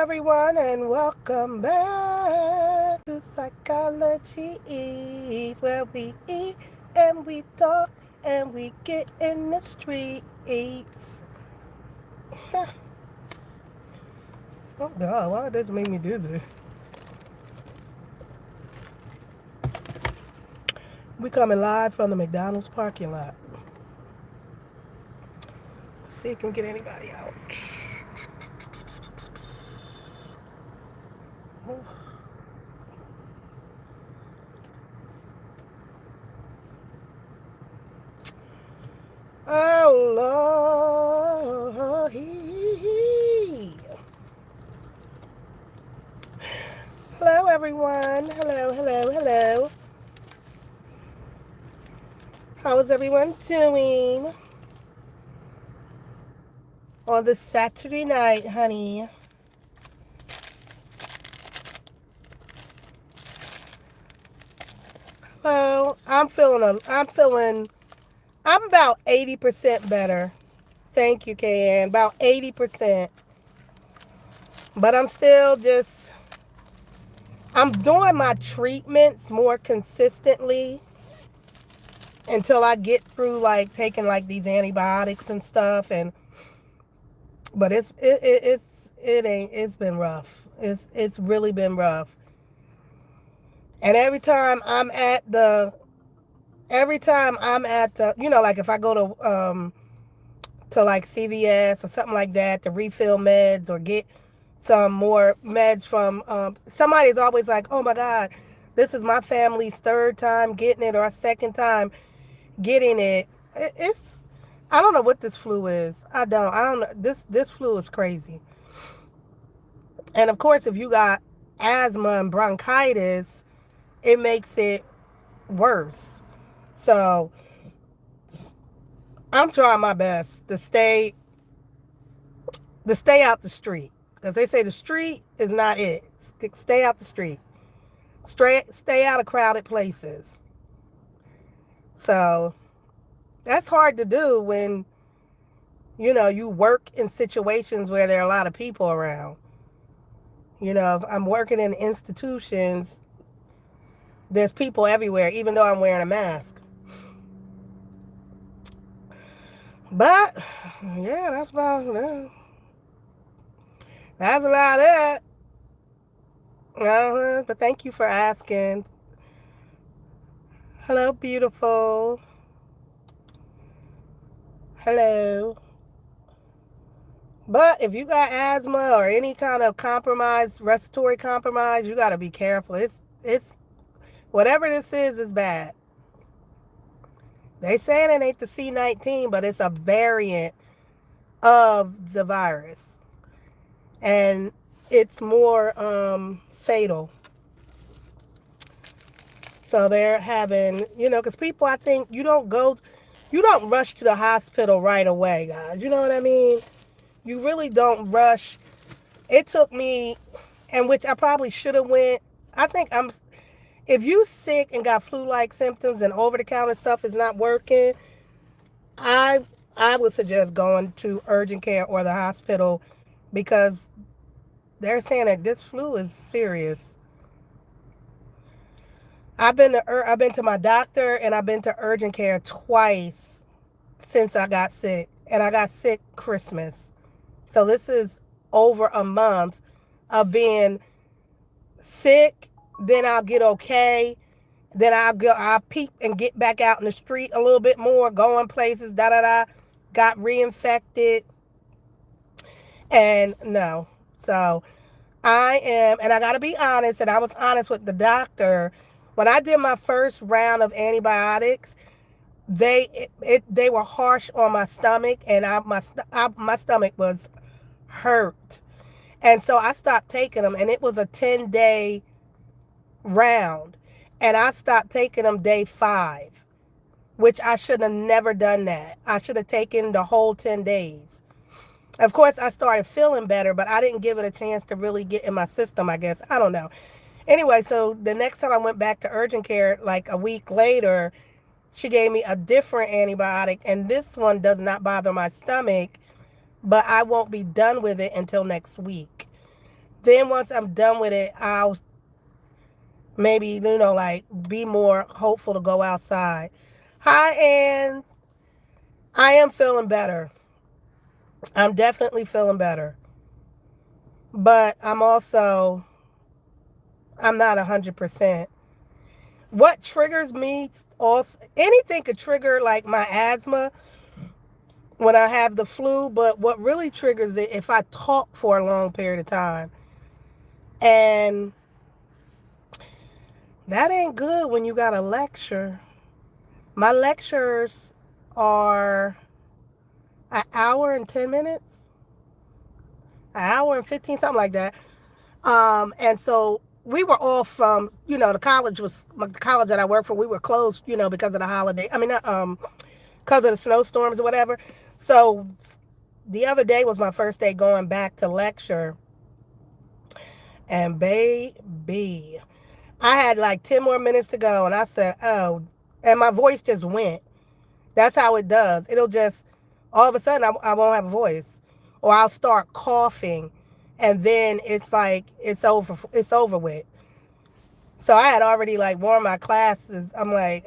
everyone, and welcome back to Psychology Eats, where we eat and we talk and we get in the streets. Oh God, why did this make me do this? We coming live from the McDonald's parking lot. Let's see if we can get anybody out. Oh Lord. Hello everyone. Hello. How is everyone doing on this Saturday night, honey? Well, I'm about 80% better. Thank you, KN. About 80%. But I'm doing my treatments more consistently until I get through like taking like these antibiotics and stuff. But it's been rough. It's really been rough. And every time I'm at the, like if I go to like CVS or something like that to refill meds or get some more meds from, somebody's always like, oh my God, this is my family's third time getting it or a second time getting it. It's, I don't know what this flu is. I don't know. This flu is crazy. And of course, if you got asthma and bronchitis, it makes it worse. So I'm trying my best to stay out the street, because they say the street is not it. Stay out the street. Stay out of crowded places. So that's hard to do when you work in situations where there are a lot of people around. If I'm working in institutions, there's people everywhere, even though I'm wearing a mask. But yeah, that's about it. But thank you for asking. Hello, beautiful. Hello. But if you got asthma or any kind of respiratory compromise, you got to be careful. It's whatever this is bad. They saying it ain't the C-19, but it's a variant of the virus, and it's more fatal. So they're having, because people, I think you don't rush to the hospital right away, guys. You know what I mean? You really don't rush. It took me, and which I probably should have went. I think if you sick and got flu-like symptoms and over-the-counter stuff is not working, I I would suggest going to urgent care or the hospital, because they're saying that this flu is serious. I've been to my doctor and I've been to urgent care twice since I got sick, and I got sick Christmas. So this is over a month of being sick. Then I'll get okay. Then I'll peep and get back out in the street a little bit more, going places, da da da. Got reinfected, and no. So and I gotta be honest, and I was honest with the doctor. When I did my first round of antibiotics, they were harsh on my stomach, and my stomach was hurt, and so I stopped taking them. And it was a 10-day round, and I stopped taking them day 5, which I should have never done that. I should have taken the whole 10 days. Of course, I started feeling better, but I didn't give it a chance to really get in my system, I guess. I don't know. Anyway, so the next time I went back to urgent care, like a week later, she gave me a different antibiotic, and this one does not bother my stomach, but I won't be done with it until next week. Then once I'm done with it, I'll maybe, like be more hopeful to go outside. Hi, and I am feeling better. I'm definitely feeling better. But I'm not 100%. What triggers me also, anything could trigger like my asthma when I have the flu, but what really triggers it if I talk for a long period of time. And that ain't good when you got a lecture. My lectures are an hour and 10 minutes, an hour and 15, something like that. And so we were all from, the college that I worked for, we were closed, because of the holiday. I mean, because of the snowstorms or whatever. So the other day was my first day going back to lecture. And baby, I had like 10 more minutes to go. And I said, oh, and my voice just went. That's how it does. It'll just, all of a sudden, I won't have a voice. Or I'll start coughing. And then it's like, it's over with. So I had already like warned my classes. I'm like,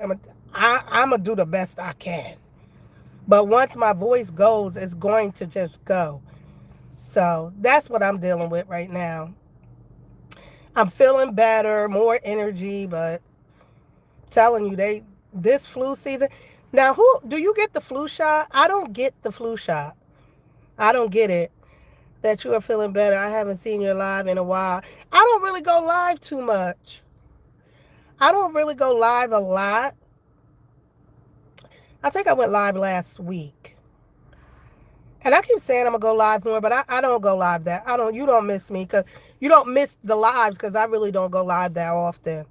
I'm going to do the best I can. But once my voice goes, it's going to just go. So that's what I'm dealing with right now. I'm feeling better, more energy, but telling you this flu season. Now, who do you get the flu shot? I don't get the flu shot. I don't get it. That you are feeling better. I haven't seen you live in a while. I don't really go live too much. I don't really go live a lot. I think I went live last week. And I keep saying I'm gonna go live more, but I don't go live that. You don't miss me because you don't miss the lives because I really don't go live that often.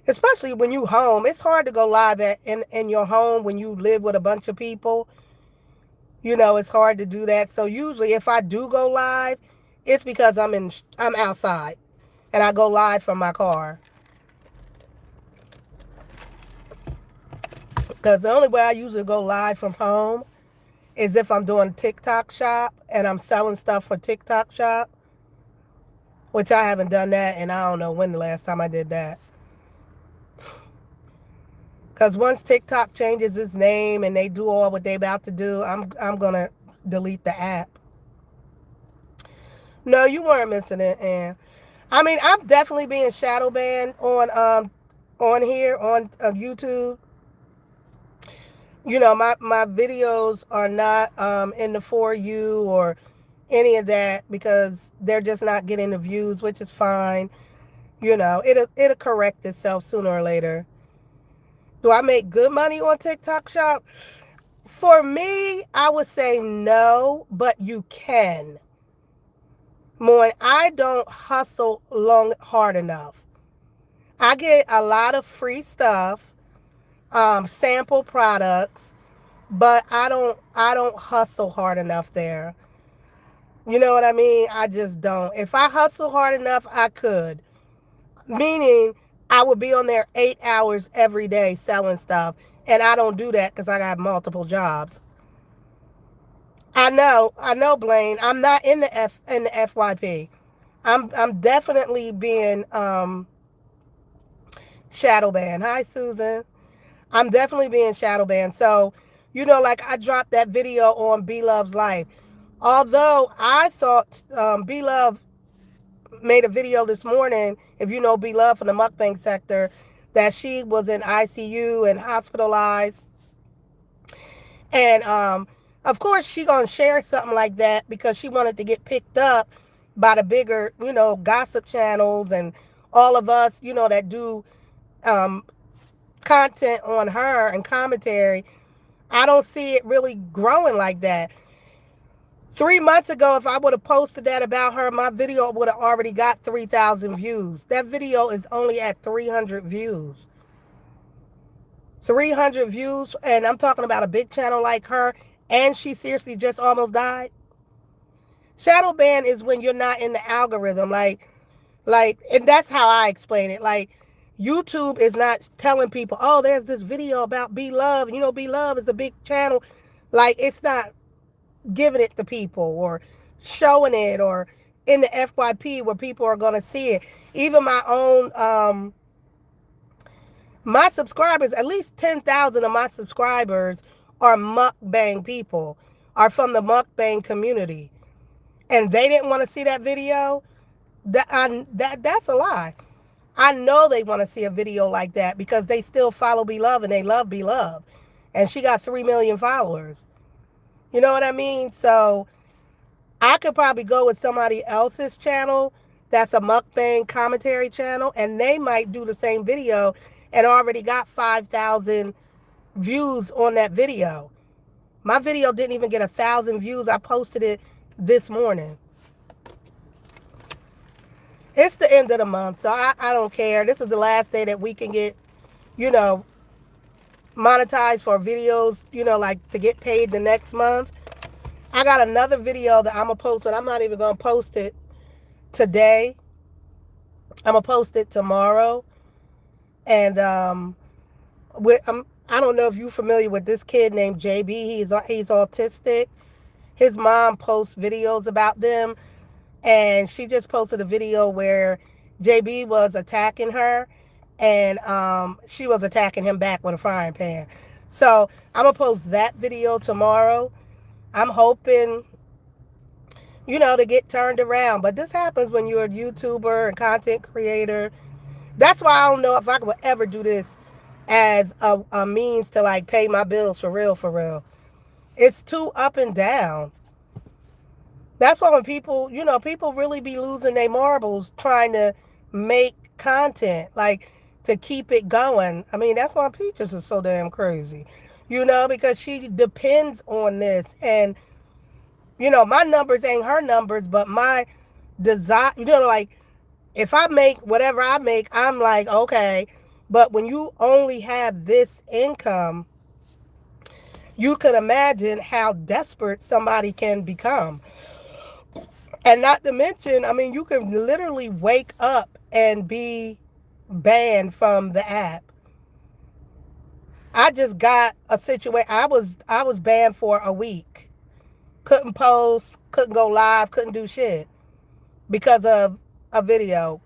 Especially when you home. It's hard to go live in your home when you live with a bunch of people. It's hard to do that. So usually if I do go live, it's because I'm outside and I go live from my car. Because the only way I usually go live from home is if I'm doing TikTok shop and I'm selling stuff for TikTok shop, which I haven't done that and I don't know when the last time I did that. Because once TikTok changes its name and they do all what they about to do, I'm gonna delete the app. No, you weren't missing it, and I mean I'm definitely being shadow banned on here on YouTube. My videos are not in the For You or any of that because they're just not getting the views, which is fine. It'll correct itself sooner or later. Do I make good money on TikTok Shop? For me, I would say no, but you can. More, I don't hustle long hard enough. I get a lot of free stuff, sample products, but I don't hustle hard enough there. You know what I mean? I just don't. If I hustle hard enough, I could. Meaning, I would be on there 8 hours every day selling stuff, and I don't do that because I got multiple jobs. I know, Blaine. I'm not in the FYP. I'm definitely being shadow banned. Hi, Susan. I'm definitely being shadow banned. So, like I dropped that video on B Love's life. Although I thought B Love made a video this morning, if you know B Love from the mukbang sector, that she was in ICU and hospitalized. And of course she gonna share something like that because she wanted to get picked up by the bigger, gossip channels and all of us, that do um, content on her and commentary. I don't see it really growing like that. 3 months ago, if I would have posted that about her, my video would have already got 3,000 views. That video is only at 300 views. 300 views, and I'm talking about a big channel like her, and she seriously just almost died. Shadow ban is when you're not in the algorithm, and that's how I explain it. Like, YouTube is not telling people, oh, there's this video about B Love. B Love is a big channel. Like, it's not giving it to people or showing it, or in the FYP where people are going to see it. Even my own, my subscribers, at least 10,000 of my subscribers are mukbang people, are from the mukbang community. And they didn't want to see that video. That's a lie. I know they want to see a video like that because they still follow Beloved and they love Beloved. And she got 3 million followers. You know what I mean? So I could probably go with somebody else's channel that's a mukbang commentary channel, and they might do the same video and already got 5,000 views on that video. My video didn't even get 1,000 views. I posted it this morning. It's the end of the month, so I don't care. This is the last day that we can get, you know, monetized for videos, like to get paid the next month. I got another video that I'm going to post, but I'm not even going to post it today. I'm going to post it tomorrow. And I don't know if you're familiar with this kid named JB. He's autistic. His mom posts videos about them. And she just posted a video where JB was attacking her. And she was attacking him back with a frying pan. So I'm going to post that video tomorrow. I'm hoping, to get turned around. But this happens when you're a YouTuber and content creator. That's why I don't know if I could ever do this as a means to like pay my bills for real, for real. It's too up and down. That's why when people, people really be losing their marbles trying to make content, like to keep it going. I mean, that's why Peaches is so damn crazy, because she depends on this. And, my numbers ain't her numbers, but my desire, like if I make whatever I make, I'm like, okay. But when you only have this income, you could imagine how desperate somebody can become. And not to mention, I mean, you can literally wake up and be banned from the app. I just got a situation. I was banned for a week. Couldn't post, couldn't go live, couldn't do shit because of a video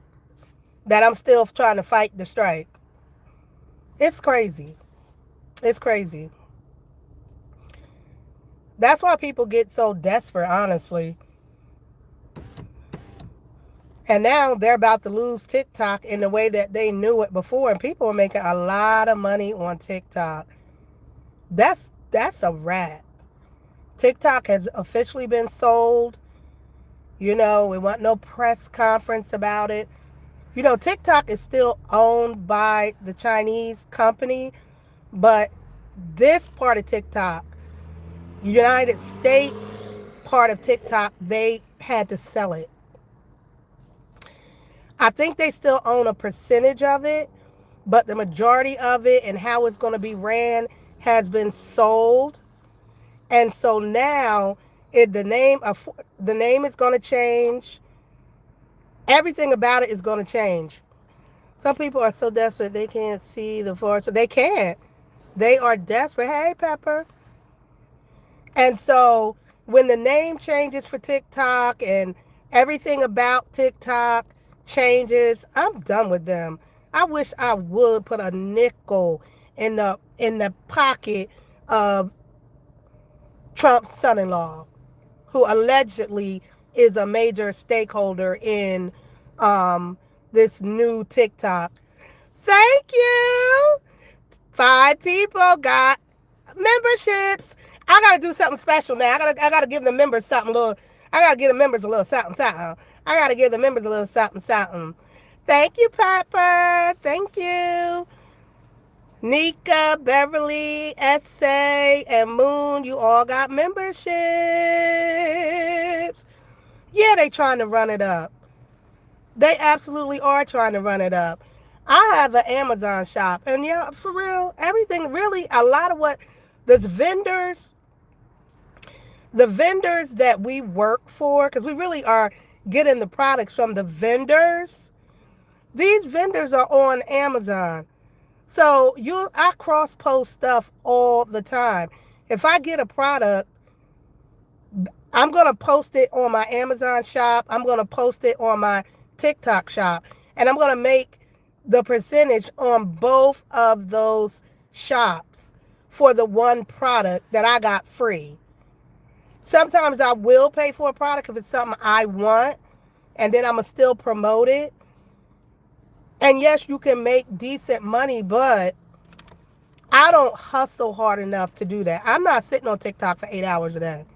that I'm still trying to fight the strike. It's crazy. It's crazy. That's why people get so desperate, honestly. And now they're about to lose TikTok in the way that they knew it before. And people are making a lot of money on TikTok. That's a wrap. TikTok has officially been sold. We want no press conference about it. TikTok is still owned by the Chinese company. But this part of TikTok, United States part of TikTok, they had to sell it. I think they still own a percentage of it, but the majority of it and how it's going to be ran has been sold. And so now the name is going to change. Everything about it is going to change. Some people are so desperate they can't see the forest. They can't. They are desperate. Hey, Pepper. And so when the name changes for TikTok and everything about TikTok changes, I'm done with them. I wish I would put a nickel in the pocket of Trump's son-in-law, who allegedly is a major stakeholder in this new TikTok. Thank you. 5 people got memberships. I gotta do something special now. I gotta give the members something little. I gotta give the members a little something, something. I gotta give the members a little something, something. Thank you, Pepper. Thank you. Nika, Beverly, Essay, and Moon, you all got memberships. Yeah, they trying to run it up. They absolutely are trying to run it up. I have an Amazon shop, and yeah, for real, everything really, a lot of what the vendors that we work for, because we really are getting the products from the vendors. These vendors are on Amazon. So I cross-post stuff all the time. If I get a product, I'm going to post it on my Amazon shop. I'm going to post it on my TikTok shop. And I'm going to make the percentage on both of those shops for the one product that I got free. Sometimes I will pay for a product if it's something I want, and then I'm going to still promote it. And yes, you can make decent money, but I don't hustle hard enough to do that. I'm not sitting on TikTok for 8 hours a day.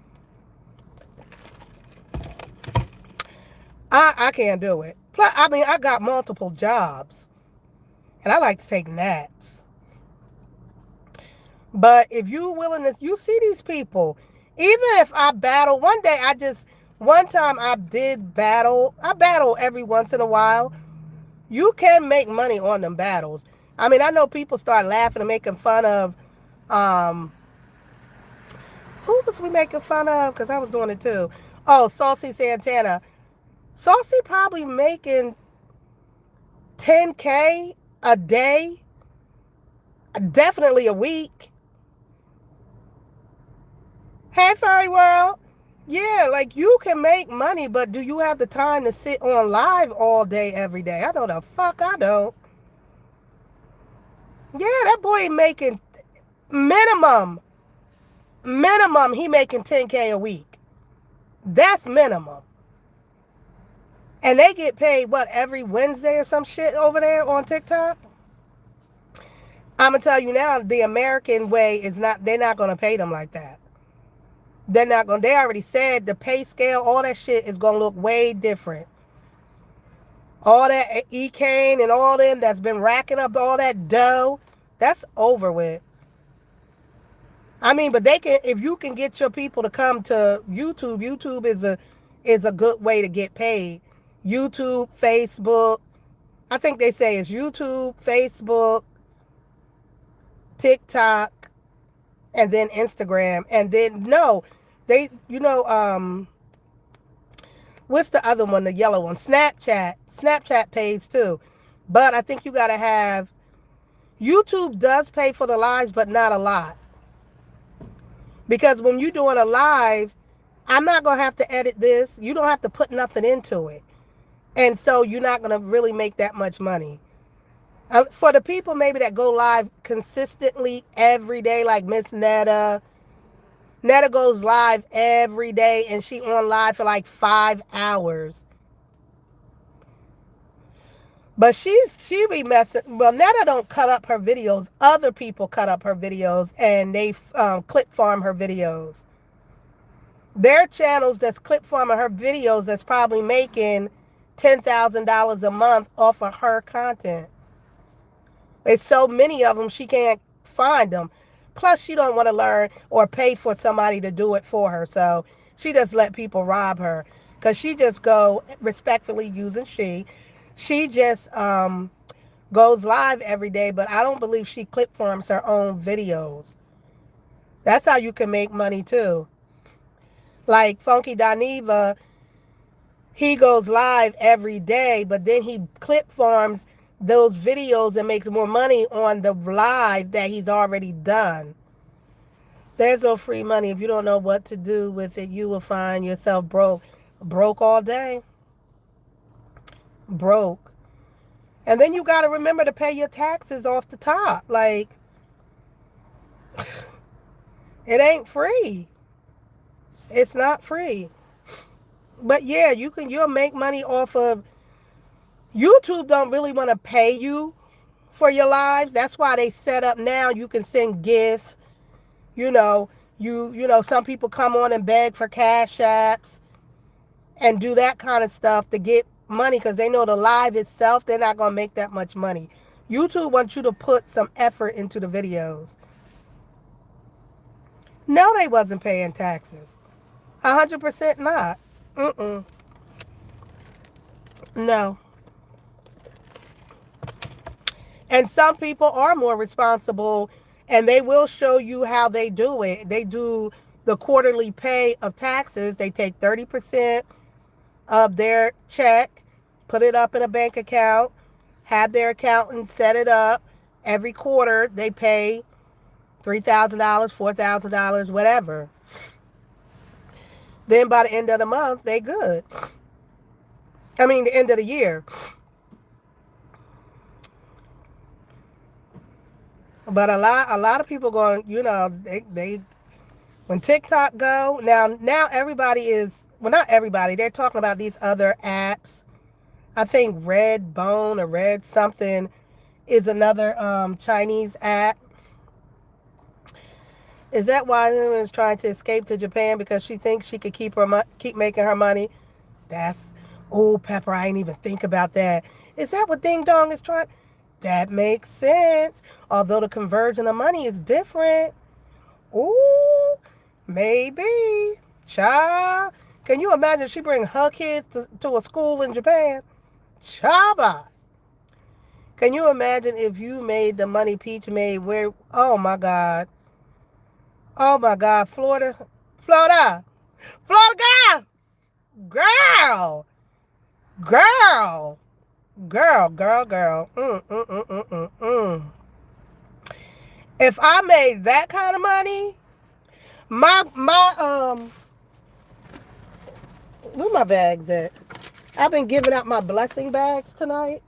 I can't do it. Plus, I mean, I got multiple jobs, and I like to take naps. But if you willing to, you see these people. Even if I battle, one time I did battle. I battle every once in a while. You can make money on them battles. I mean, I know people start laughing and making fun of, um, who was we making fun of? Because I was doing it too. Oh, Saucy Santana. Saucy probably making 10K a day, definitely a week. Hey, Fairy World. Yeah, like you can make money, but do you have the time to sit on live all day, every day? I know the fuck I don't. Yeah, that boy making minimum, he making 10K a week. That's minimum. And they get paid, what, every Wednesday or some shit over there on TikTok? I'm going to tell you now, the American way is not, they're not going to pay them like that. They're not going to, they already said the pay scale, all that shit is going to look way different. All that E-Kane and all them that's been racking up all that dough, that's over with. I mean, but they can, if you can get your people to come to YouTube, YouTube is a good way to get paid. YouTube, Facebook, I think they say it's YouTube, Facebook, TikTok, and then Instagram. And then no, they what's the other one, the yellow one? Snapchat. Snapchat pays too. But I think you gotta have, YouTube does pay for the lives, but not a lot. Because when you're doing a live, I'm not going to have to edit this. You don't have to put nothing into it. And so you're not going to really make that much money. For the people maybe that go live consistently every day, like Miss Netta. Netta goes live every day and she on live for like 5 hours. But she be messing. Well, Netta don't cut up her videos. Other people cut up her videos and they clip farm her videos. There are channels that's clip farming her videos that's probably making $10,000 a month off of her content. There's so many of them she can't find them. Plus, she don't want to learn or pay for somebody to do it for her. So she just let people rob her because she just go respectfully using she just goes live every day, but I don't believe she clip farms her own videos. That's how you can make money too. Like Funky Daniva, he goes live every day, but then he clip farms those videos and makes more money on the live that he's already done. There's no free money. If you don't know what to do with it, you will find yourself broke. Broke all day. Broke. And then you got to remember to pay your taxes off the top. Like, it ain't free. It's not free. But yeah, you'll make money off of, YouTube don't really want to pay you for your lives. That's why they set up now you can send gifts. You know, some people come on and beg for cash apps and do that kind of stuff to get money because they know the live itself, they're not going to make that much money. YouTube wants you to put some effort into the videos. No, they wasn't paying taxes. 100% not. No. And some people are more responsible and they will show you how they do it. They do the quarterly pay of taxes. They take 30% of their check, put it up in a bank account, have their accountant set it up. Every quarter they pay $3,000, $4,000, whatever. Then by the end of the month, they good. I mean, the end of the year. But a lot of people going, they when TikTok go now everybody is, well, not everybody. They're talking about these other apps. I think Red Bone or Red something is another Chinese app. Is that why women is trying to escape to Japan because she thinks she could keep making her money? That's, oh, Pepper, I ain't even think about that. Is that what Ding Dong is trying? That makes sense. Although the conversion of money is different. Ooh, maybe. Child. Can you imagine if she bring her kids to a school in Japan? Chaba. Can you imagine if you made the money Peach made where, oh my God. Oh my God, Florida. Florida. Florida girl. Girl. Girl. Girl. If I made that kind of money, my where my bags at? I've been giving out my blessing bags tonight.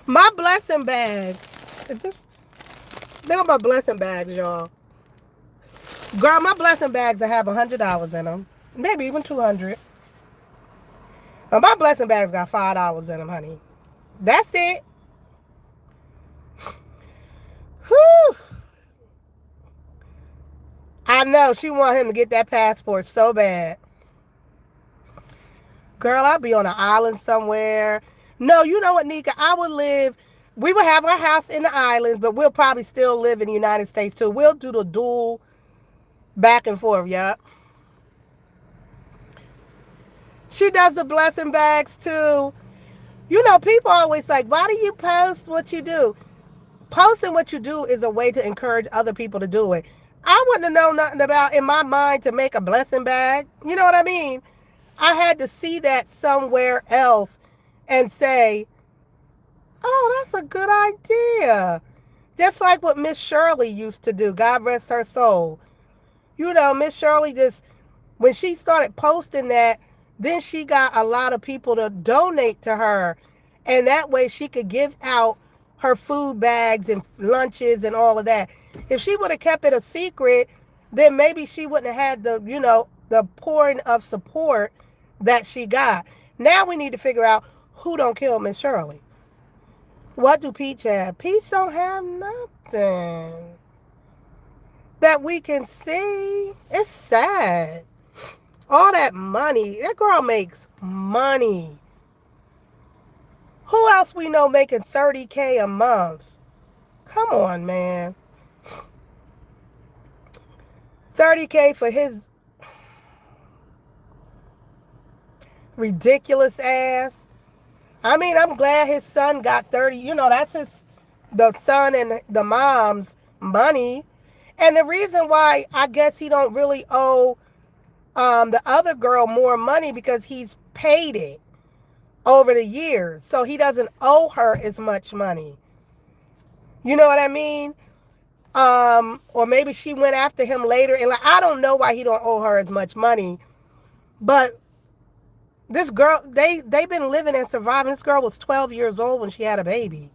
My blessing bags. Is this? Look at my blessing bags, y'all. Girl, my blessing bags that have $100 in them, maybe even 200. But my blessing bags got $5 in them, honey. That's it. Whew. I know she want him to get that passport so bad. Girl, I'll be on an island somewhere. No, you know what, Nika? We would have our house in the islands, but we'll probably still live in the United States too. We'll do the dual back and forth, yup. She does the blessing bags too. People always like, why do you post what you do? Posting what you do is a way to encourage other people to do it. I wouldn't have known nothing about in my mind to make a blessing bag. You know what I mean? I had to see that somewhere else and say, oh, that's a good idea. Just like what Miss Shirley used to do. God rest her soul. Miss Shirley just, when she started posting that, then she got a lot of people to donate to her. And that way she could give out her food bags and lunches and all of that. If she would have kept it a secret, then maybe she wouldn't have had the pouring of support that she got. Now we need to figure out who don't kill Miss Shirley. What do Peach have? Peach don't have nothing that we can see. It's sad. All that money. That girl makes money. Who else we know making $30K a month? Come on, man. $30K for his ridiculous ass. I mean, I'm glad his son got 30. That's the son and the mom's money. And the reason why I guess he don't really owe the other girl more money because he's paid it over the years. So he doesn't owe her as much money. You know what I mean? Or maybe she went after him later. And I don't know why he don't owe her as much money. But this girl, they've been living and surviving. This girl was 12 years old when she had a baby.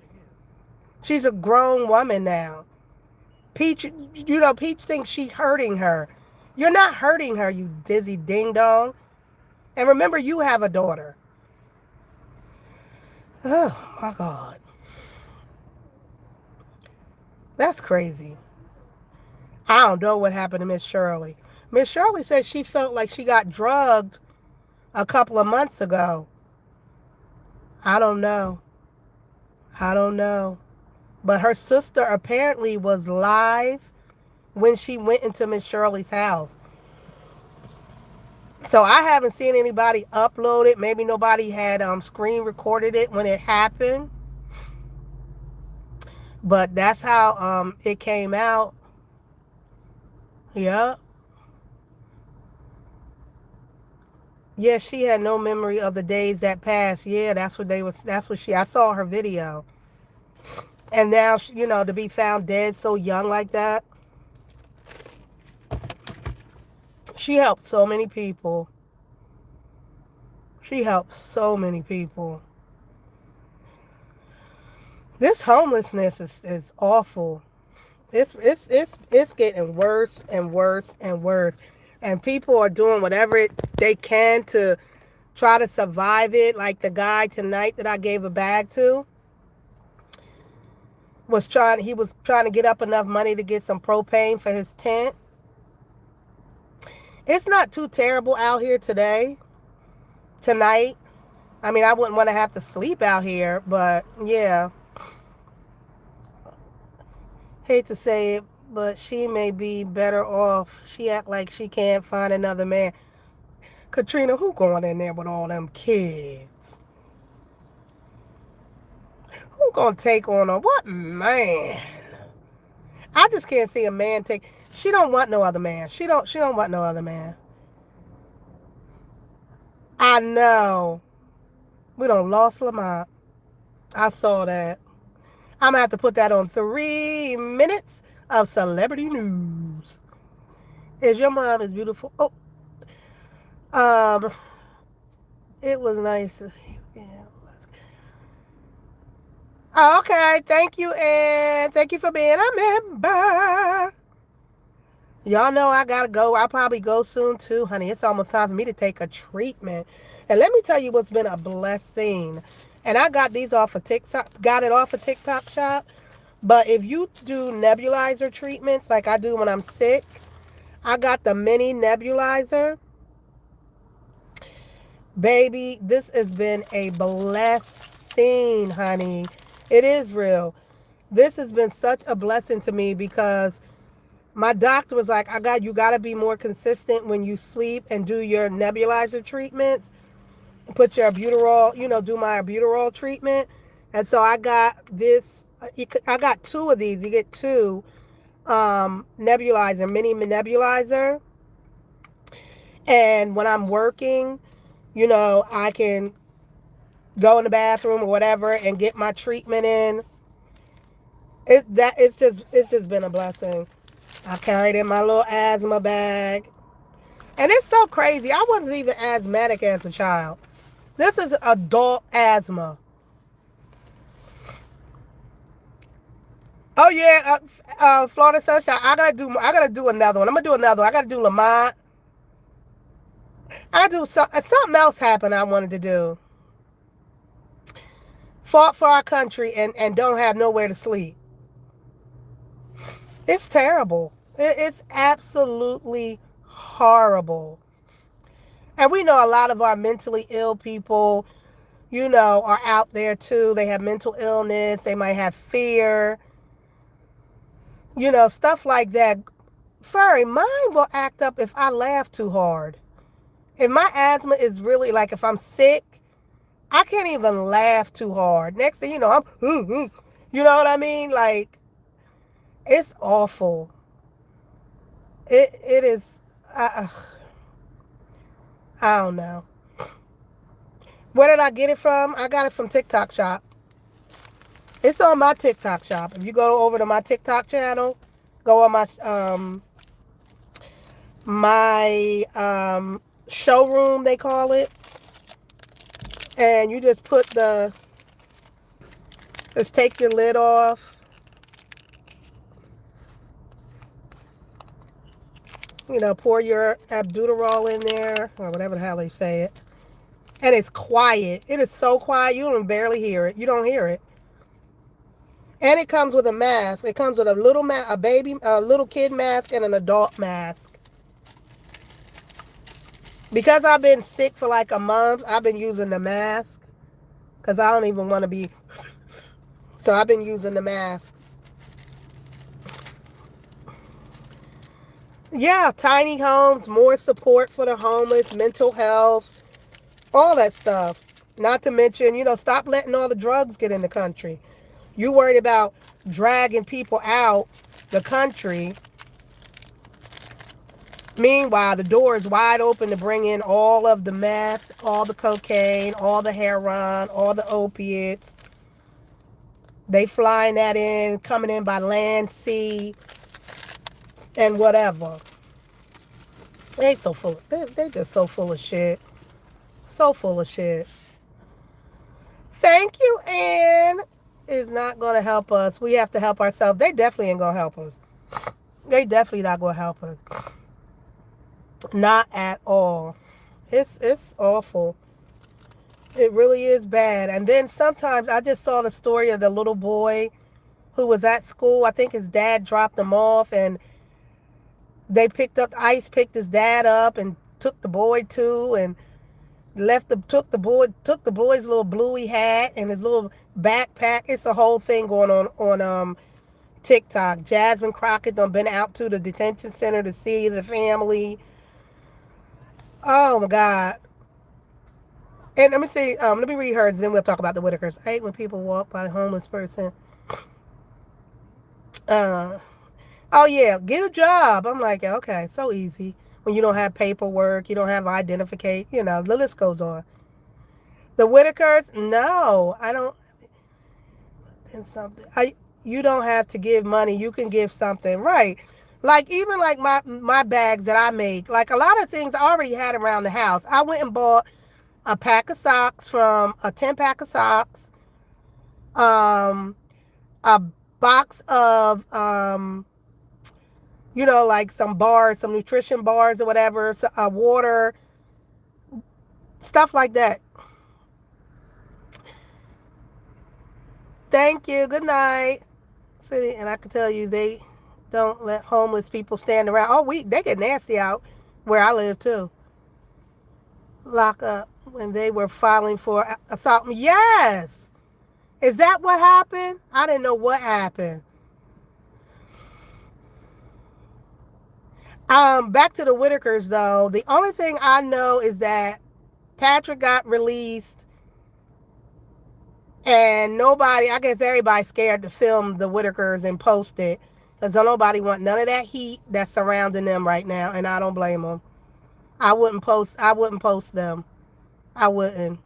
She's a grown woman now. Peach, Peach thinks she's hurting her. You're not hurting her, you dizzy ding dong. And remember, you have a daughter. Oh, my God. That's crazy. I don't know what happened to Miss Shirley. Miss Shirley said she felt like she got drugged a couple of months ago. I don't know. But her sister apparently was live when she went into Miss Shirley's house. So I haven't seen anybody upload it. Maybe nobody had screen recorded it when it happened. But that's how it came out. Yeah. Yeah, she had no memory of the days that passed. Yeah, that's what I saw her video. And now, to be found dead so young like that. She helped so many people. She helps so many people. This homelessness is awful. It's getting worse and worse and worse. And people are doing whatever they can to try to survive it. Like the guy tonight that I gave a bag to he was trying to get up enough money to get some propane for his tent. It's not too terrible out here tonight. I mean, I wouldn't want to have to sleep out here, but yeah. Hate to say it, but she may be better off. She act like she can't find another man. Katrina, who going in there with all them kids? Who gonna take on her? What man? I just can't see a man take. She don't want no other man. She don't want no other man. I know. We done lost Lamont. I saw that. I'm gonna have to put that on 3 minutes of celebrity news. Is your mom is beautiful? Oh, um, it was nice. Yeah. Oh, okay. Thank you, and thank you for being a member. Y'all know I gotta go. I'll probably go soon too, honey. It's almost time for me to take a treatment. And let me tell you what's been a blessing. And I got these off of TikTok, got it off of TikTok shop. But if you do nebulizer treatments like I do when I'm sick, I got the mini nebulizer. Baby, this has been a blessing, honey. It is real. This has been such a blessing to me because my doctor was like, you got to be more consistent when you sleep and do your nebulizer treatments. Put your albuterol, do my albuterol treatment. And so I got this, I got two of these. You get two mini nebulizer. And when I'm working, I can go in the bathroom or whatever and get my treatment in. It's just been a blessing. I carried in my little asthma bag. And it's so crazy. I wasn't even asthmatic as a child. This is adult asthma. Oh yeah, Florida Sunshine. I gotta do another one. I'm gonna do another one. I gotta do Lamont. I do something else happened I wanted to do. Fought for our country and don't have nowhere to sleep. It's terrible. It's absolutely horrible. And we know a lot of our mentally ill people, are out there too. They have mental illness. They might have fear, stuff like that. Furry, mine will act up if I laugh too hard. If my asthma is really like if I'm sick, I can't even laugh too hard. Next thing you know, you know what I mean? Like, it's awful. It is. I don't know. Where did I get it from? I got it from TikTok Shop. It's on my TikTok Shop. If you go over to my TikTok channel, go on my showroom, they call it, and you just just take your lid off. Pour your albuterol in there, or whatever the hell they say it. And it's quiet. It is so quiet, you don't barely hear it. You don't hear it. And it comes with a mask. It comes with a little kid mask and an adult mask. Because I've been sick for like a month, I've been using the mask. Because I don't even want to be... So I've been using the mask. Yeah, tiny homes, more support for the homeless, mental health, all that stuff. Not to mention, stop letting all the drugs get in the country. You worried about dragging people out the country. Meanwhile, the door is wide open to bring in all of the meth, all the cocaine, all the heroin, all the opiates. They flying that in, coming in by land, sea, and whatever. They just so full of shit. So full of shit. Thank you, Ann. Is not going to help us. We have to help ourselves. They definitely ain't going to help us. They definitely not going to help us. Not at all. It's awful. It really is bad. And then sometimes I just saw the story of the little boy who was at school. I think his dad dropped him off, and they picked up ICE, picked his dad up, and took the boy too, and took the boy's little bluey hat and his little backpack. It's a whole thing going on TikTok. Jasmine Crockett done been out to the detention center to see the family. Oh my God. And let me see, let me read hers, and then we'll talk about the Whittakers. I hate when people walk by a homeless person. Uh, oh yeah, get a job. I'm like, okay, so easy. When you don't have paperwork, you don't have identification, the list goes on. The Whittakers, no, I don't. And something, you don't have to give money. You can give something, right? Like even like my bags that I make, like a lot of things I already had around the house. I went and bought a pack of socks from a 10 pack of socks, um, a box of like some bars, some nutrition bars or whatever, water, stuff like that. Thank you. Good night. City, and I can tell you they don't let homeless people stand around. Oh, they get nasty out where I live too. Lock up when they were filing for assault. Yes. Is that what happened? I didn't know what happened. Back to the Whittakers though. The only thing I know is that Patrick got released, and nobody, I guess everybody's scared to film the Whittakers and post it because nobody want none of that heat that's surrounding them right now, and I don't blame them. I wouldn't post. I wouldn't post them. I wouldn't.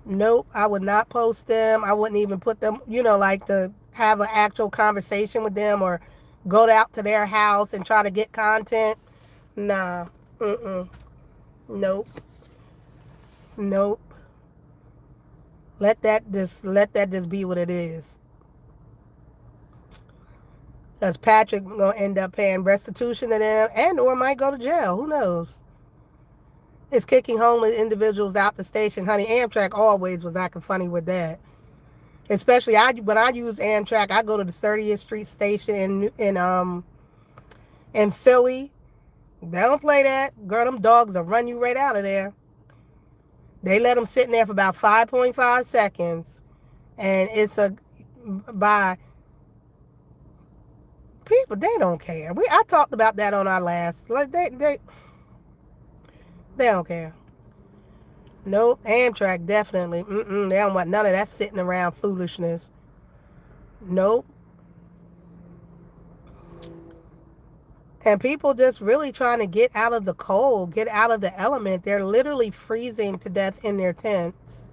Nope, I would not post them. I wouldn't even put them, like to have an actual conversation with them or go out to their house and try to get content. Nah. Mm-mm. Nope. Nope. Let that just be what it is. Because Patrick gonna end up paying restitution to them and or might go to jail. Who knows? It's kicking homeless individuals out the station. Honey, Amtrak always was acting funny with that. Especially when I use Amtrak, I go to the 30th Street station in Philly. They don't play that. Girl, them dogs will run you right out of there. They let them sit in there for about 5.5 seconds. And it's a by people, they don't care. I talked about that on our last. Like they don't care. Nope, Amtrak definitely. They don't want none of that sitting around foolishness. Nope. And people just really trying to get out of the cold, get out of the element. They're literally freezing to death in their tents.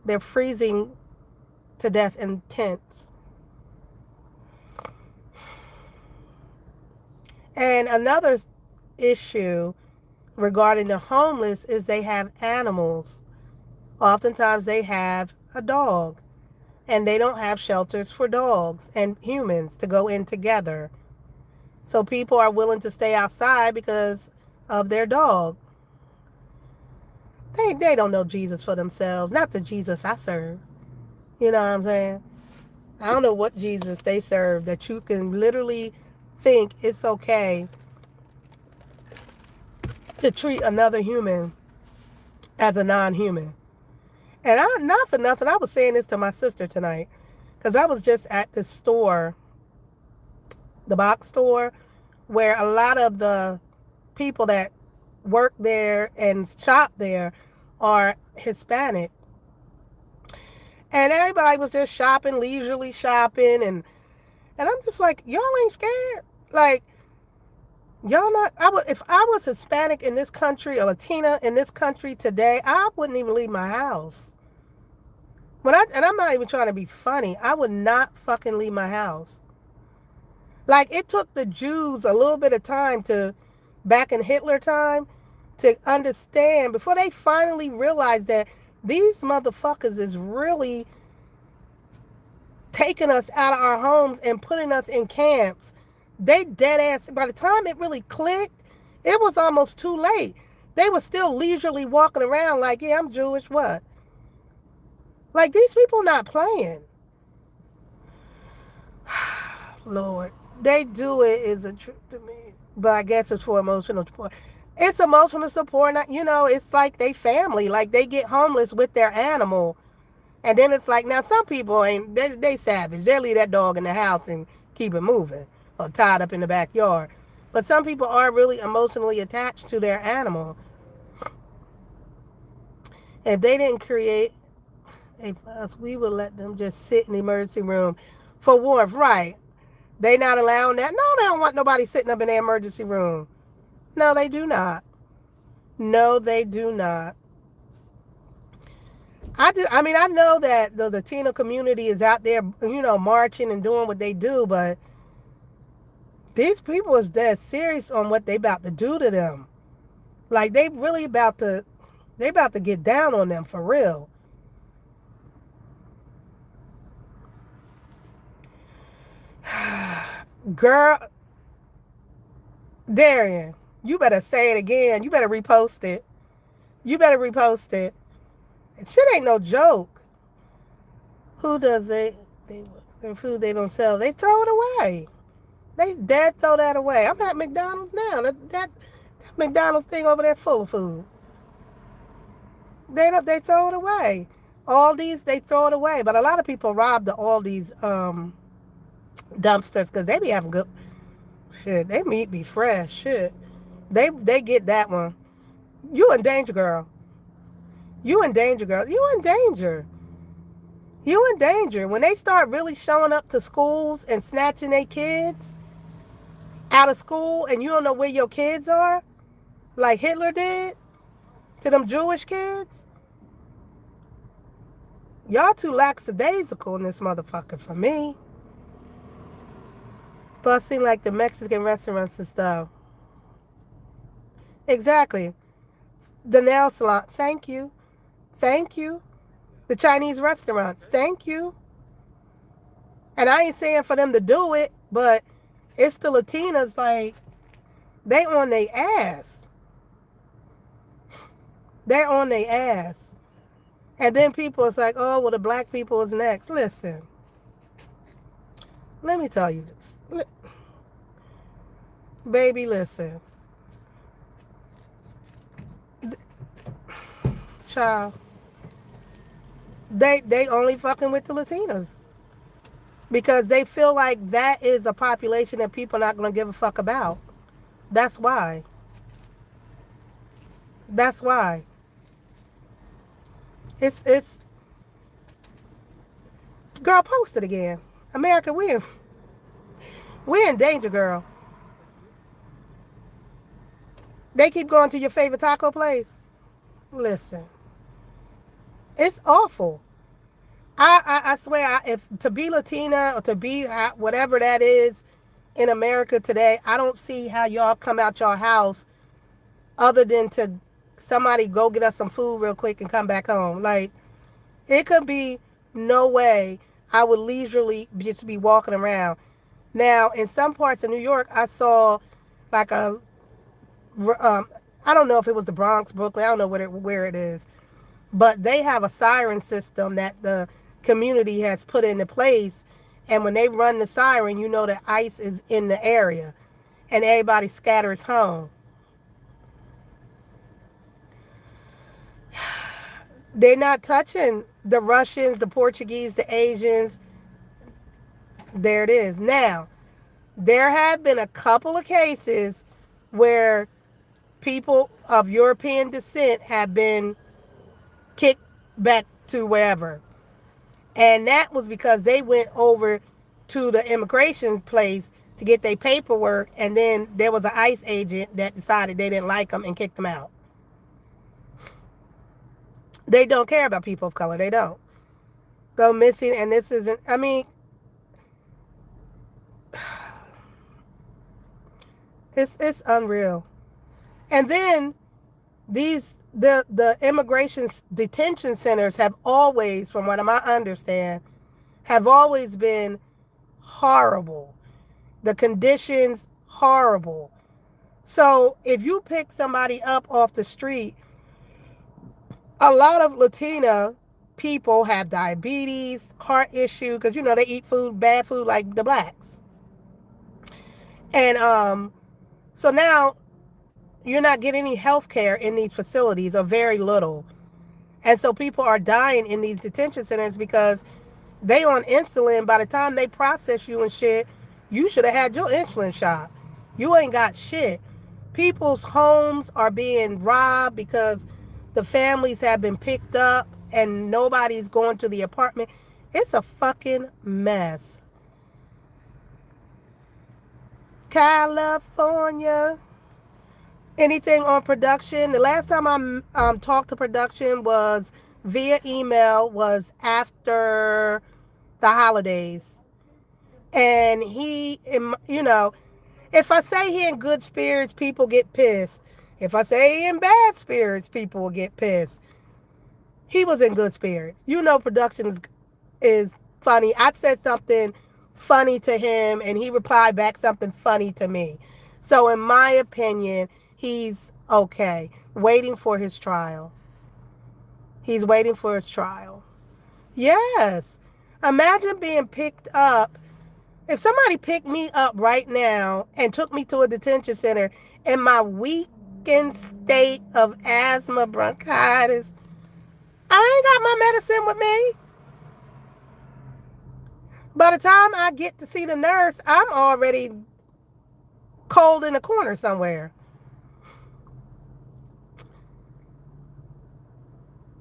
They're freezing to death in tents. And another issue regarding the homeless is they have animals. Oftentimes they have a dog, and they don't have shelters for dogs and humans to go in together. So people are willing to stay outside because of their dog. They don't know Jesus for themselves. Not the Jesus I serve. You know what I'm saying? I don't know what Jesus they serve that you can literally think it's okay to treat another human as a non-human. And not for nothing, I was saying this to my sister tonight because I was just at the store, the box store, where a lot of the people that work there and shop there are Hispanic. And everybody was just shopping, leisurely shopping, and I'm just like, y'all ain't scared? Like, y'all not, if I was Hispanic in this country, or Latina in this country today, I wouldn't even leave my house. And I'm not even trying to be funny, I would not fucking leave my house. Like, it took the Jews a little bit of time back in Hitler time, to understand, before they finally realize that these motherfuckers is really taking us out of our homes and putting us in camps. They dead ass, by the time it really clicked, it was almost too late. They were still leisurely walking around like, yeah, I'm Jewish, what? Like, these people not playing. Lord, they do it is a trick to me. But I guess it's for emotional support. It's emotional support. It's like they family. Like, they get homeless with their animal. And then it's like, now some people ain't, they savage. They leave that dog in the house and keep it moving or tied up in the backyard. But some people are really emotionally attached to their animal. If they didn't create a fuss, we would let them just sit in the emergency room for warmth. Right. They not allowing that. No, they don't want nobody sitting up in their emergency room. No, they do not. No, they do not. I know that the Latino community is out there, marching and doing what they do, but these people is dead serious on what they about to do to them. Like, they about to get down on them for real. Girl, Darian, you better say it again. You better repost it. You better repost it. Shit ain't no joke. Who does their food they don't sell? They throw it away. They dead throw that away. I'm at McDonald's now. That McDonald's thing over there full of food. They throw it away. All these they throw it away. But a lot of people rob all these dumpsters because they be having good shit. They meat be fresh shit. They get that one. You in danger, girl. You in danger, girl. You in danger. You in danger. When they start really showing up to schools and snatching their kids out of school and you don't know where your kids are, like Hitler did to them Jewish kids, y'all too lackadaisical in this motherfucker for me. Busting like the Mexican restaurants and stuff. Exactly. The nail salon. Thank you. Thank you. The Chinese restaurants. Thank you. And I ain't saying for them to do it, but it's the Latinas, like, they on their ass. They're on their ass. And then people is like, oh, well, the black people is next. Listen. Let me tell you this. Baby, listen. Child. They only fucking with the Latinas. Because they feel like that is a population that people are not going to give a fuck about. That's why. That's why. It's girl, post it again. America, we're in danger, girl. They keep going to your favorite taco place. Listen, it's awful. I swear, if to be Latina or to be whatever that is in America today, I don't see how y'all come out your house other than to somebody go get us some food real quick and come back home. Like, it could be no way I would leisurely just be walking around. Now, in some parts of New York, I saw like I don't know if it was the Bronx, Brooklyn, I don't know where it is, but they have a siren system that the community has put into place. And when they run the siren, you know that ICE is in the area and everybody scatters home. They're not touching the Russians, the Portuguese, the Asians. There it is. Now, there have been a couple of cases where people of European descent have been kicked back to wherever. And that was because they went over to the immigration place to get their paperwork, and then there was an ICE agent that decided they didn't like them and kicked them out. They don't care about people of color. They don't. Go missing, and this isn't, it's unreal. And then The immigration detention centers have always, from what I understand, have always been horrible. The conditions horrible. So if you pick somebody up off the street, a lot of Latina people have diabetes, heart issues, because they eat food, bad food like the blacks. And so now you're not getting any health care in these facilities, or very little. And so people are dying in these detention centers because they on insulin. By the time they process you and shit, you should have had your insulin shot. You ain't got shit. People's homes are being robbed because the families have been picked up and nobody's going to the apartment. It's a fucking mess. California. Anything on production? The last time I talked to production was via email, was after the holidays. And if I say he in good spirits, people get pissed. If I say he in bad spirits, people will get pissed. He was in good spirits. Production is funny. I said something funny to him, and he replied back something funny to me. So, in my opinion, he's okay. Waiting for his trial. He's waiting for his trial. Yes. Imagine being picked up. If somebody picked me up right now and took me to a detention center in my weakened state of asthma, bronchitis, I ain't got my medicine with me. By the time I get to see the nurse, I'm already cold in a corner somewhere.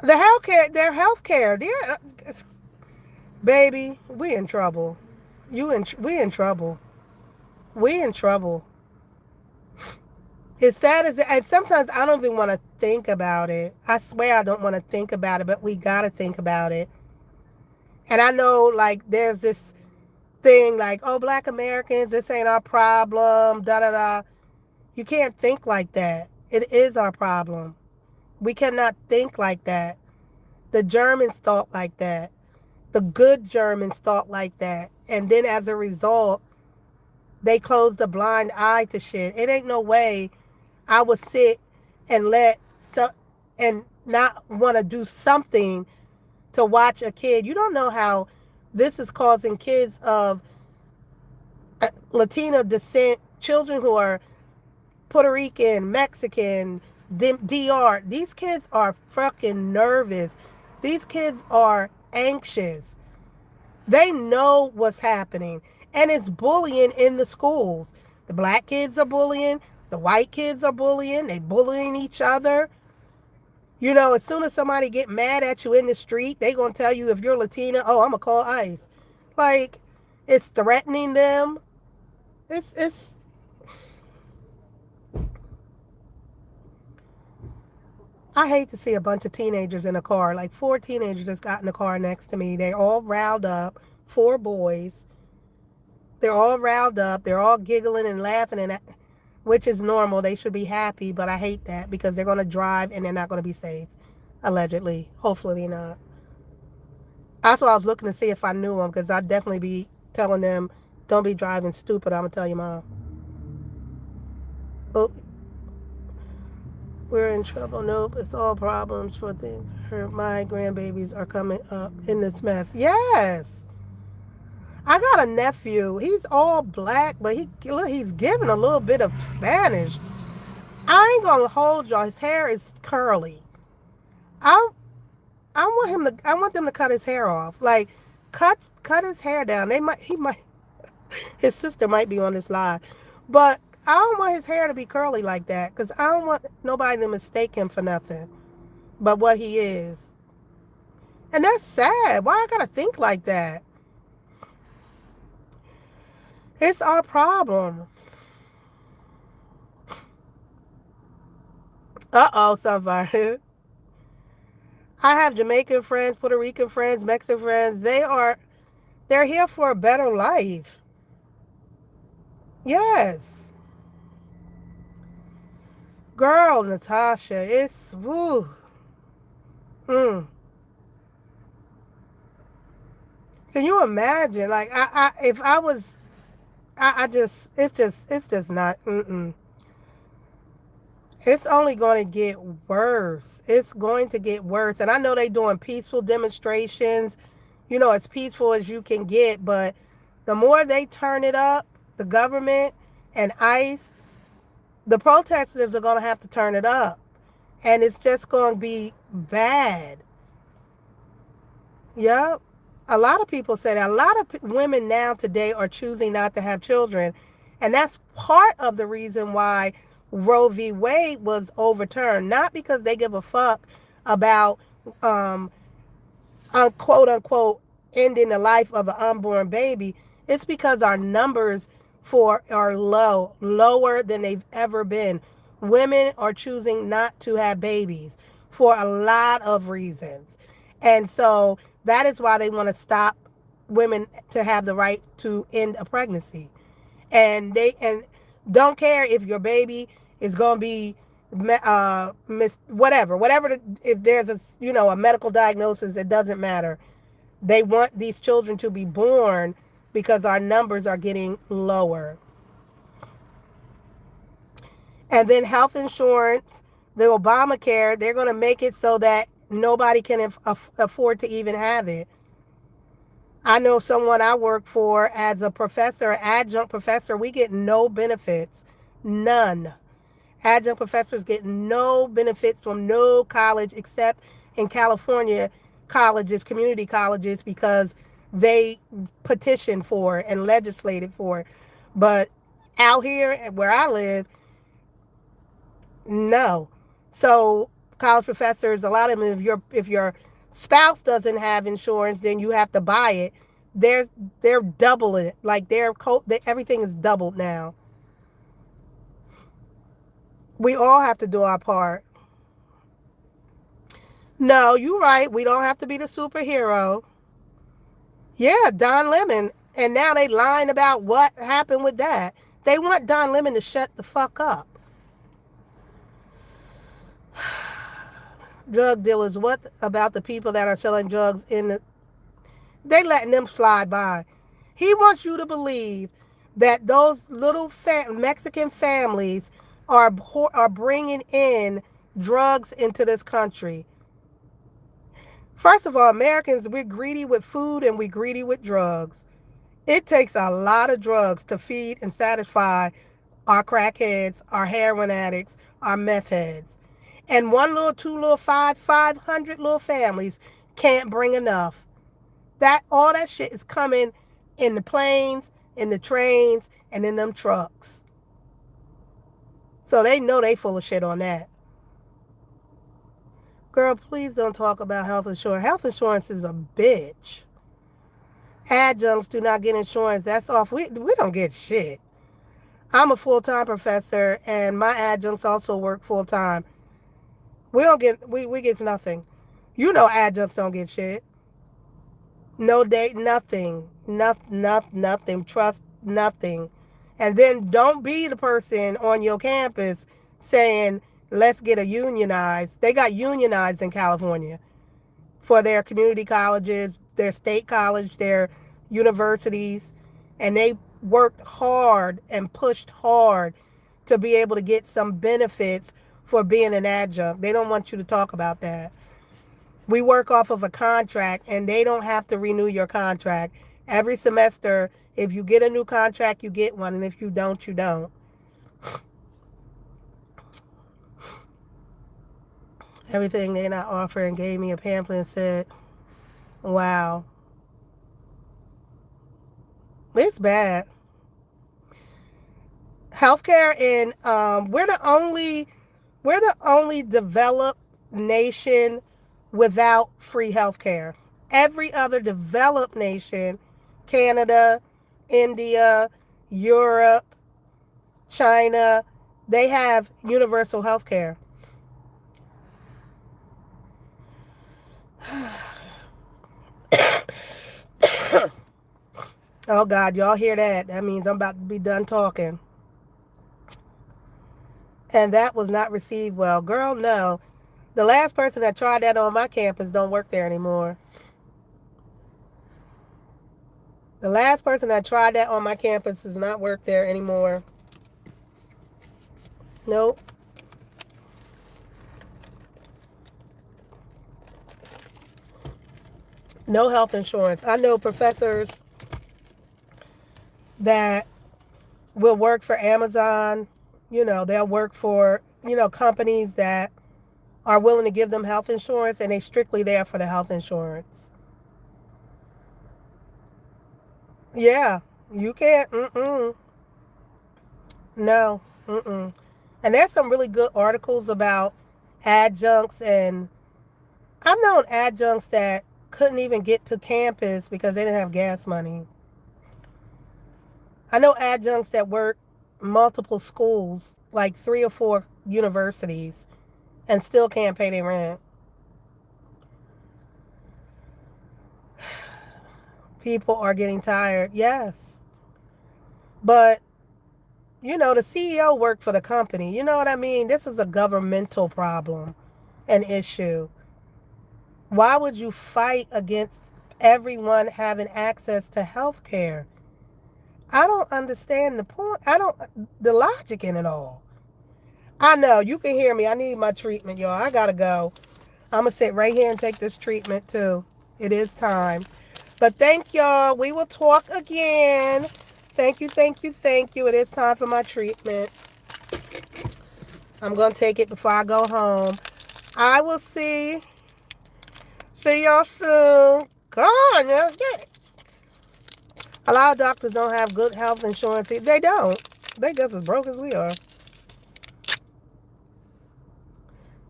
Their healthcare, baby, we in trouble. We in trouble. We in trouble. It's sad and sometimes I don't even want to think about it. I swear I don't want to think about it, but we gotta think about it. And I know, like, there's this thing like, oh, Black Americans, this ain't our problem, da da da. You can't think like that. It is our problem. We cannot think like that. The Germans thought like that. The good Germans thought like that. And then as a result, they closed a blind eye to shit. It ain't no way I would sit and and not want to do something to watch a kid. You don't know how this is causing kids of Latino descent, children who are Puerto Rican, Mexican, DR. These kids are fucking nervous. These kids are anxious. They know what's happening. And it's bullying in the schools. The black kids are bullying. The white kids are bullying. They bullying each other. As soon as somebody get mad at you in the street, they gonna tell you if you're Latina, oh, I'm gonna call ICE. Like, it's threatening them. It's I hate to see a bunch of teenagers in a car. Like 4 teenagers just got in the car next to me. They're all riled up. 4 boys. They're all riled up. They're all giggling and laughing, which is normal. They should be happy, but I hate that because they're going to drive and they're not going to be safe. Allegedly. Hopefully not. That's why I was looking to see if I knew them, because I'd definitely be telling them, don't be driving stupid. I'm going to tell your mom. Oh, we're in trouble. Nope, it's all problems for things. My grandbabies are coming up in this mess. Yes. I got a nephew. He's all black, but he's giving a little bit of Spanish. I ain't gonna hold y'all. His hair is curly. I I want them to cut his hair off. Like, cut his hair down. He might his sister might be on this live, but I don't want his hair to be curly like that, because I don't want nobody to mistake him for nothing but what he is. And that's sad. Why I gotta think like that? It's our problem. Uh-oh, somebody. I have Jamaican friends, Puerto Rican friends, Mexican friends. They're here for a better life. Yes. Girl, Natasha, it's woo. Mm. Can you imagine? Like if I was, it's just not. Mm-mm. It's only going to get worse. It's going to get worse. And I know they doing peaceful demonstrations, as peaceful as you can get, but the more they turn it up, the government and ICE, the protesters are going to have to turn it up. And it's just going to be bad. Yep. A lot of people say that. A lot of women now today are choosing not to have children. And that's part of the reason why Roe v. Wade was overturned. Not because they give a fuck about um, quote unquote ending the life of an unborn baby. It's because our numbers for are lower than they've ever been. Women are choosing not to have babies for a lot of reasons. And so that is why they want to stop women to have the right to end a pregnancy. And don't care if your baby is going to be whatever if there's a medical diagnosis, it doesn't matter. They want these children to be born because our numbers are getting lower. And then health insurance, the Obamacare, they're going to make it so that nobody can afford to even have it. I know someone I work for as a professor, adjunct professor, we get no benefits. None. Adjunct professors get no benefits from no college except in California colleges, community colleges, because they petitioned for it and legislated for it. But out here where I live, no. So college professors, a lot of them, if your spouse doesn't have insurance, then you have to buy it. They're doubling it. Like everything is doubled now. We all have to do our part. No, you're right. We don't have to be the superhero. Yeah, Don Lemon. And now they lying about what happened with that. They want Don Lemon to shut the fuck up. Drug dealers, what about the people that are selling drugs they letting them slide by. He wants you to believe that those little Mexican families are bringing in drugs into this country. First of all, Americans, we're greedy with food and we're greedy with drugs. It takes a lot of drugs to feed and satisfy our crackheads, our heroin addicts, our meth heads. And one little, two little, 500 little families can't bring enough. All that shit is coming in the planes, in the trains, and in them trucks. So they know they full of shit on that. Girl, please don't talk about health insurance. Health insurance is a bitch. Adjuncts do not get insurance. That's off. We don't get shit. I'm a full-time professor, and my adjuncts also work full-time. We get nothing. Adjuncts don't get shit. No date, nothing. Nothing. Trust nothing. And then don't be the person on your campus saying, let's get a unionized. They got unionized in California for their community colleges, their state college, their universities. And they worked hard and pushed hard to be able to get some benefits for being an adjunct. They don't want you to talk about that. We work off of a contract, and they don't have to renew your contract. Every semester, if you get a new contract, you get one, and if you don't, you don't. Everything they not offering gave me a pamphlet and said, wow, it's bad. Healthcare in we're the only developed nation without free healthcare. Every other developed nation, Canada, India, Europe, China, they have universal health care. Oh, God, y'all hear that? That means I'm about to be done talking. And that was not received well. Girl, no. The last person that tried that on my campus don't work there anymore. The last person that tried that on my campus does not work there anymore. Nope. No health insurance. I know professors that will work for Amazon. They'll work for, companies that are willing to give them health insurance, and they strictly there for the health insurance. Yeah, you can't. Mm-mm. No. Mm-mm. And there's some really good articles about adjuncts, and I've known adjuncts that couldn't even get to campus because they didn't have gas money. I know adjuncts that work multiple schools, like 3 or 4 universities, and still can't pay their rent. People are getting tired, yes. But, the CEO worked for the company. You know what I mean? This is a governmental problem, an issue. Why would you fight against everyone having access to health care? I don't understand the point. The logic in it all. I know, you can hear me. I need my treatment, y'all. I gotta go. I'm gonna sit right here and take this treatment too. It is time. But thank y'all. We will talk again. Thank you, thank you, thank you. It is time for my treatment. I'm gonna take it before I go home. I will see y'all soon. Come on, let's get it. A lot of doctors don't have good health insurance. They don't. They just as broke as we are.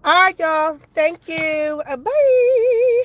All right, y'all. Thank you. Bye.